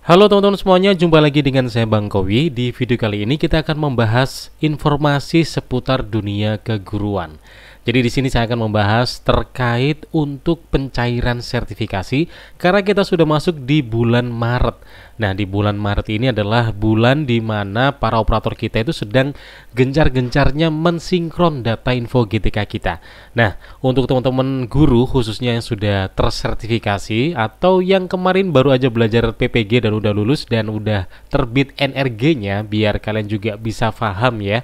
Halo teman-teman semuanya, jumpa lagi dengan saya Bang Kowi. Di video kali ini kita akan membahas informasi seputar dunia keguruan. Jadi di sini saya akan membahas terkait untuk pencairan sertifikasi karena kita sudah masuk di bulan Maret. Nah, di bulan Maret ini adalah bulan di mana para operator kita itu sedang gencar-gencarnya mensinkron data info GTK kita. Nah, untuk teman-teman guru khususnya yang sudah tersertifikasi atau yang kemarin baru aja belajar PPG dan udah lulus dan udah terbit NRG-nya, biar kalian juga bisa paham ya.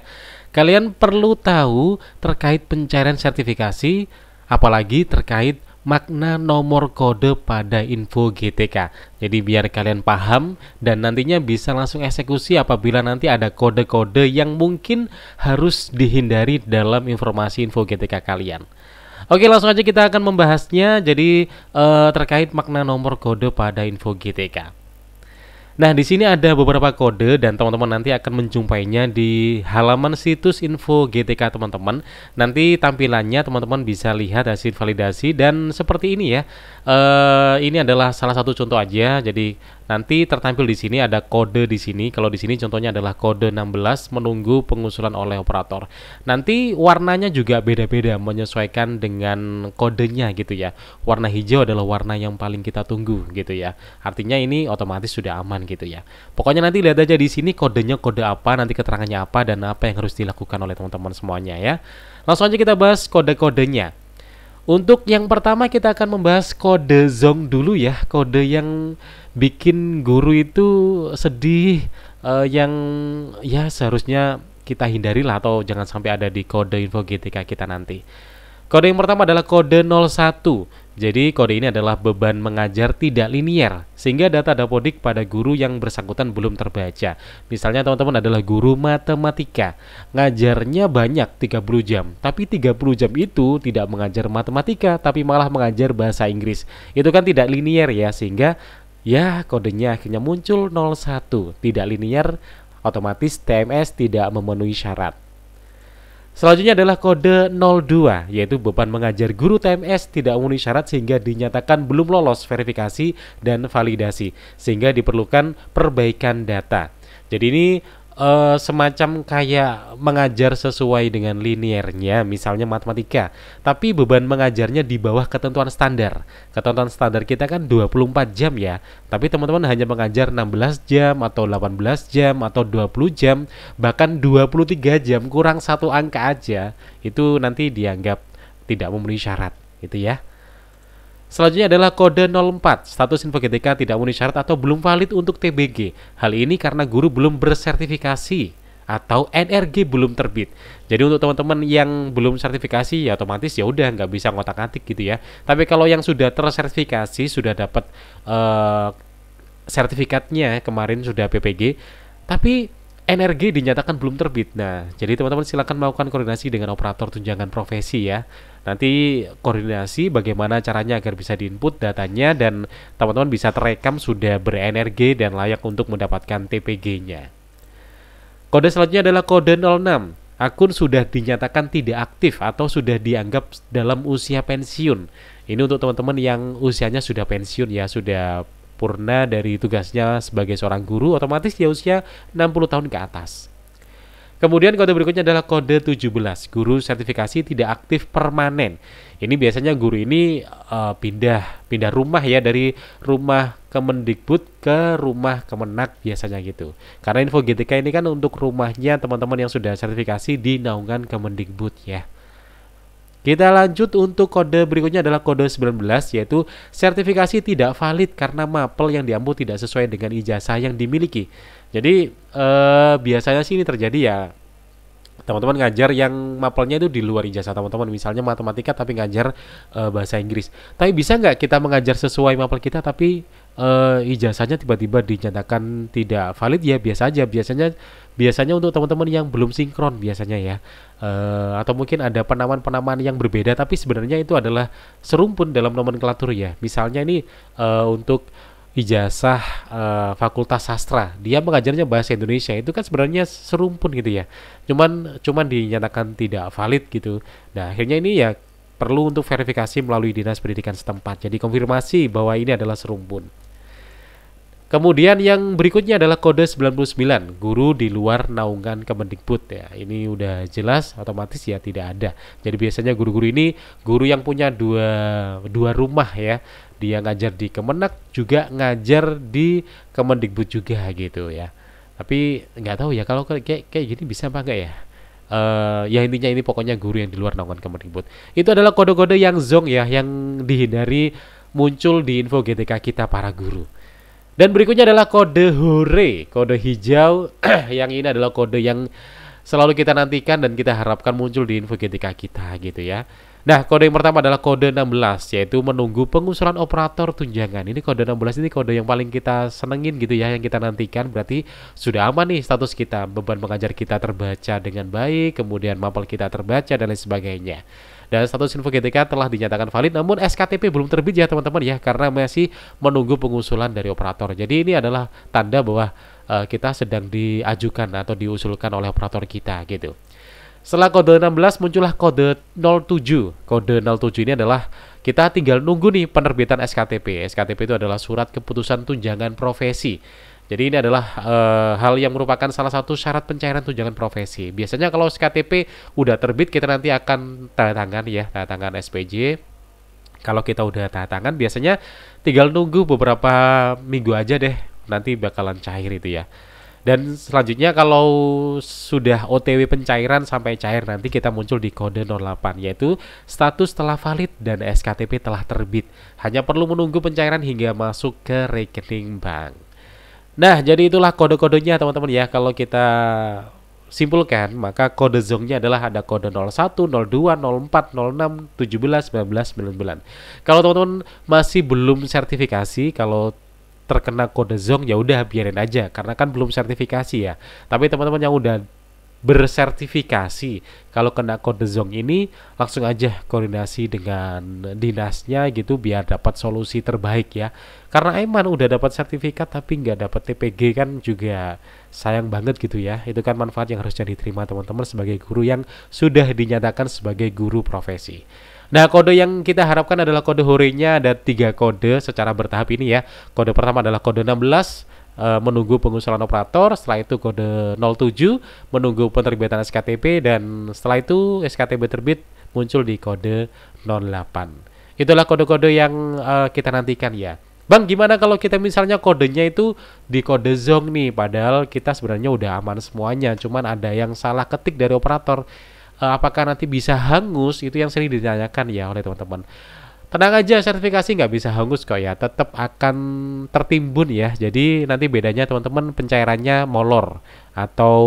Kalian perlu tahu terkait pencairan sertifikasi, apalagi terkait makna nomor kode pada info GTK. Jadi biar kalian paham dan nantinya bisa langsung eksekusi apabila nanti ada kode-kode yang mungkin harus dihindari dalam informasi info GTK kalian. Oke, langsung aja kita akan membahasnya. Jadi terkait makna nomor kode pada info GTK. Nah, di sini ada beberapa kode dan teman-teman nanti akan menjumpainya di halaman situs info GTK teman-teman. Nanti tampilannya teman-teman bisa lihat hasil validasi dan seperti ini ya. Ini adalah salah satu contoh aja. Jadi nanti tertampil di sini ada kode di sini. Kalau di sini contohnya adalah kode 16 menunggu pengusulan oleh operator. Nanti warnanya juga beda-beda menyesuaikan dengan kodenya gitu ya. Warna hijau adalah warna yang paling kita tunggu gitu ya. Artinya ini otomatis sudah aman gitu ya. Pokoknya nanti lihat aja di sini kodenya kode apa, nanti keterangannya apa dan apa yang harus dilakukan oleh teman-teman semuanya ya. Langsung aja kita bahas kode-kodenya. Untuk yang pertama kita akan membahas kode Zong dulu ya, kode yang bikin guru itu sedih, yang ya seharusnya kita hindari lah atau jangan sampai ada di kode info GTK kita nanti. Kode yang pertama adalah kode 01. Jadi kode ini adalah beban mengajar tidak linier sehingga data dapodik pada guru yang bersangkutan belum terbaca. Misalnya teman-teman adalah guru matematika, ngajarnya banyak 30 jam, tapi 30 jam itu tidak mengajar matematika tapi malah mengajar bahasa Inggris. Itu kan tidak linier ya, sehingga ya kodenya akhirnya muncul 01, tidak linier, otomatis TMS tidak memenuhi syarat. Selanjutnya adalah kode 02, yaitu beban mengajar guru TMS tidak memenuhi syarat sehingga dinyatakan belum lolos verifikasi dan validasi, sehingga diperlukan perbaikan data. Jadi ini semacam kayak mengajar sesuai dengan liniernya, misalnya matematika, tapi beban mengajarnya di bawah ketentuan standar. Ketentuan standar kita kan 24 jam ya, tapi teman-teman hanya mengajar 16 jam atau 18 jam atau 20 jam, bahkan 23 jam kurang satu angka aja, itu nanti dianggap tidak memenuhi syarat, gitu ya. Selanjutnya adalah kode 04, status info GTK tidak memenuhi syarat atau belum valid untuk TBG. Hal ini karena guru belum bersertifikasi atau NRG belum terbit. Jadi untuk teman-teman yang belum sertifikasi ya otomatis ya udah nggak bisa ngotak-ngatik gitu ya. Tapi kalau yang sudah tersertifikasi sudah dapat sertifikatnya kemarin sudah PPG, tapi NRG dinyatakan belum terbit. Nah, jadi teman-teman silakan melakukan koordinasi dengan operator tunjangan profesi ya. Nanti koordinasi bagaimana caranya agar bisa diinput datanya dan teman-teman bisa terekam sudah ber-NRG dan layak untuk mendapatkan TPG-nya. Kode selanjutnya adalah kode 06. Akun sudah dinyatakan tidak aktif atau sudah dianggap dalam usia pensiun. Ini untuk teman-teman yang usianya sudah pensiun ya, sudah purna dari tugasnya sebagai seorang guru, otomatis dia usia 60 tahun ke atas. Kemudian kode berikutnya adalah kode 17, guru sertifikasi tidak aktif permanen. Ini biasanya guru ini pindah rumah ya, dari rumah Kemendikbud ke rumah Kemenak biasanya gitu. Karena info GTK ini kan untuk rumahnya teman-teman yang sudah sertifikasi di naungan Kemendikbud ya. Kita lanjut untuk kode berikutnya adalah kode 19, yaitu sertifikasi tidak valid karena mapel yang diampu tidak sesuai dengan ijazah yang dimiliki. Jadi biasanya sih ini terjadi ya, teman-teman ngajar yang mapelnya itu di luar ijazah teman-teman, misalnya matematika tapi ngajar bahasa Inggris. Tapi bisa nggak kita mengajar sesuai mapel kita tapi ijazahnya tiba-tiba dinyatakan tidak valid? Ya biasa aja, biasanya untuk teman-teman yang belum sinkron biasanya ya, atau mungkin ada penamaan-penamaan yang berbeda tapi sebenarnya itu adalah serumpun dalam nomenklatur ya. Misalnya ini untuk ijazah Fakultas Sastra, dia mengajarnya bahasa Indonesia, itu kan sebenarnya serumpun gitu ya, cuman dinyatakan tidak valid gitu. Nah akhirnya ini ya perlu untuk verifikasi melalui dinas pendidikan setempat, jadi konfirmasi bahwa ini adalah serumpun. Kemudian yang berikutnya adalah kode 99, guru di luar naungan Kemendikbud ya. Ini udah jelas otomatis ya tidak ada. Jadi biasanya guru-guru ini guru yang punya dua rumah ya. Dia ngajar di Kemenak juga ngajar di Kemendikbud juga gitu ya. Tapi nggak tahu ya kalau kayak gini bisa apa enggak ya? Ya intinya ini pokoknya guru yang di luar naungan Kemendikbud. Itu adalah kode-kode yang zong ya, yang dihindari muncul di info GTK kita para guru. Dan berikutnya adalah kode hore, kode hijau. Yang ini adalah kode yang selalu kita nantikan dan kita harapkan muncul di info GTK kita gitu ya. Nah, kode yang pertama adalah kode 16, yaitu menunggu pengusulan operator tunjangan. Ini kode 16 ini kode yang paling kita senengin gitu ya, yang kita nantikan. Berarti sudah aman nih status kita, beban mengajar kita terbaca dengan baik, kemudian mapel kita terbaca dan lain sebagainya. Dan status info GTK telah dinyatakan valid, namun SKTP belum terbit ya teman-teman ya, karena masih menunggu pengusulan dari operator. Jadi ini adalah tanda bahwa kita sedang diajukan atau diusulkan oleh operator kita gitu. Setelah kode 16 muncullah kode 07. Kode 07 ini adalah kita tinggal nunggu nih penerbitan SKTP. SKTP itu adalah surat keputusan tunjangan profesi. Jadi ini adalah hal yang merupakan salah satu syarat pencairan tunjangan profesi. Biasanya kalau SKTP udah terbit, kita nanti akan tanda tangan ya, tanda tangan SPJ. Kalau kita udah tanda tangan, biasanya tinggal nunggu beberapa minggu aja deh, nanti bakalan cair itu ya. Dan selanjutnya kalau sudah OTW pencairan sampai cair, nanti kita muncul di kode 08, yaitu status telah valid dan SKTP telah terbit. Hanya perlu menunggu pencairan hingga masuk ke rekening bank. Nah, jadi itulah kode-kodenya teman-teman ya. Kalau kita simpulkan, maka kode zongnya adalah ada kode 01, 02, 04, 06, 17, 19, 99. Kalau teman-teman masih belum sertifikasi, kalau terkena kode zong ya udah biarin aja karena kan belum sertifikasi ya. Tapi teman-teman yang udah bersertifikasi, kalau kena kode zong ini langsung aja koordinasi dengan dinasnya gitu biar dapat solusi terbaik ya. Karena emang udah dapat sertifikat tapi nggak dapat TPG kan juga sayang banget gitu ya. Itu kan manfaat yang harusnya diterima teman-teman sebagai guru yang sudah dinyatakan sebagai guru profesi. Nah, kode yang kita harapkan adalah kode horenya, ada 3 kode secara bertahap ini ya. Kode pertama adalah kode 16, menunggu pengusulan operator. Setelah itu kode 07, menunggu penerbitan SKTP, dan setelah itu SKTP terbit muncul di kode 08. Itulah kode-kode yang kita nantikan ya. Bang, gimana kalau kita misalnya kodenya itu di kode zong nih, padahal kita sebenarnya udah aman semuanya, cuman ada yang salah ketik dari operator. Apakah nanti bisa hangus? Itu yang sering ditanyakan ya oleh teman-teman. Tenang aja, sertifikasi nggak bisa hangus kok ya, tetap akan tertimbun ya. Jadi nanti bedanya teman-teman pencairannya molor atau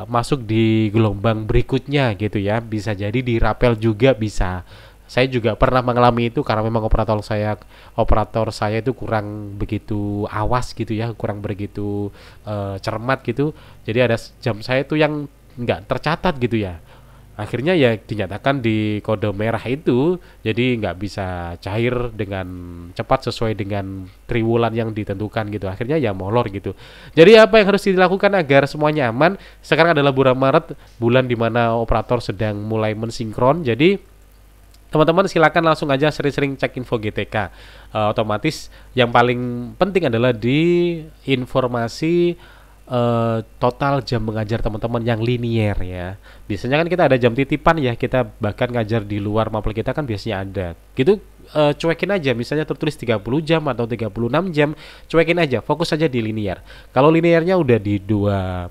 masuk di gelombang berikutnya gitu ya. Bisa jadi dirapel juga bisa. Saya juga pernah mengalami itu karena memang operator saya itu kurang begitu awas gitu ya, kurang begitu cermat gitu. Jadi ada jam saya itu yang nggak tercatat gitu ya, akhirnya ya dinyatakan di kode merah itu, jadi nggak bisa cair dengan cepat sesuai dengan triwulan yang ditentukan gitu, akhirnya ya molor gitu. Jadi apa yang harus dilakukan agar semuanya aman? Sekarang adalah bulan Maret, bulan dimana operator sedang mulai mensinkron. Jadi teman-teman silakan langsung aja sering-sering cek info GTK. Otomatis yang paling penting adalah di informasi total jam mengajar teman-teman yang linier ya. Biasanya kan kita ada jam titipan ya, kita bahkan ngajar di luar mapel kita kan biasanya ada. Gitu cuekin aja, misalnya tertulis 30 jam atau 36 jam, cuekin aja, fokus aja di linier. Kalau liniernya udah di 24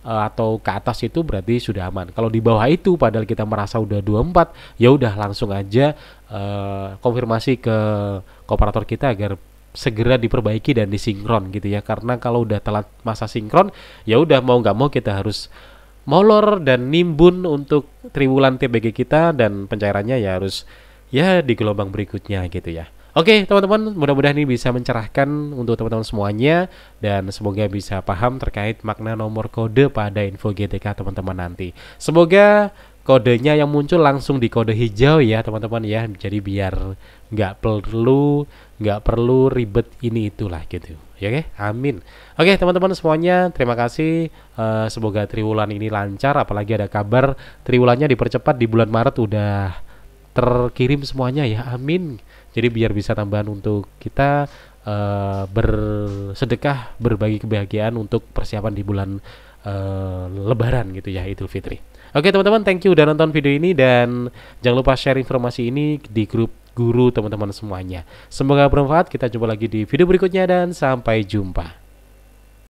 atau ke atas itu berarti sudah aman. Kalau di bawah itu padahal kita merasa udah 24, ya udah langsung aja konfirmasi ke kooperator kita agar segera diperbaiki dan disinkron gitu ya. Karena kalau udah telat masa sinkron, ya udah mau nggak mau kita harus molor dan nimbun untuk triwulan TBG kita, dan pencairannya ya harus ya di gelombang berikutnya gitu ya. Oke teman-teman, mudah-mudahan ini bisa mencerahkan untuk teman-teman semuanya, dan semoga bisa paham terkait makna nomor kode pada info GTK teman-teman nanti. Semoga kodenya yang muncul langsung di kode hijau ya teman-teman ya, jadi biar nggak perlu ribet ini itulah gitu ya. Oke, amin. Oke teman-teman semuanya, terima kasih. Semoga triwulan ini lancar, apalagi ada kabar triwulannya dipercepat di bulan Maret udah terkirim semuanya ya, amin. Jadi biar bisa tambahan untuk kita bersedekah, berbagi kebahagiaan untuk persiapan di bulan Lebaran gitu ya, Idul Fitri. Oke teman-teman, thank you udah nonton video ini, dan jangan lupa share informasi ini di grup guru teman-teman semuanya. Semoga bermanfaat. Kita jumpa lagi di video berikutnya dan sampai jumpa.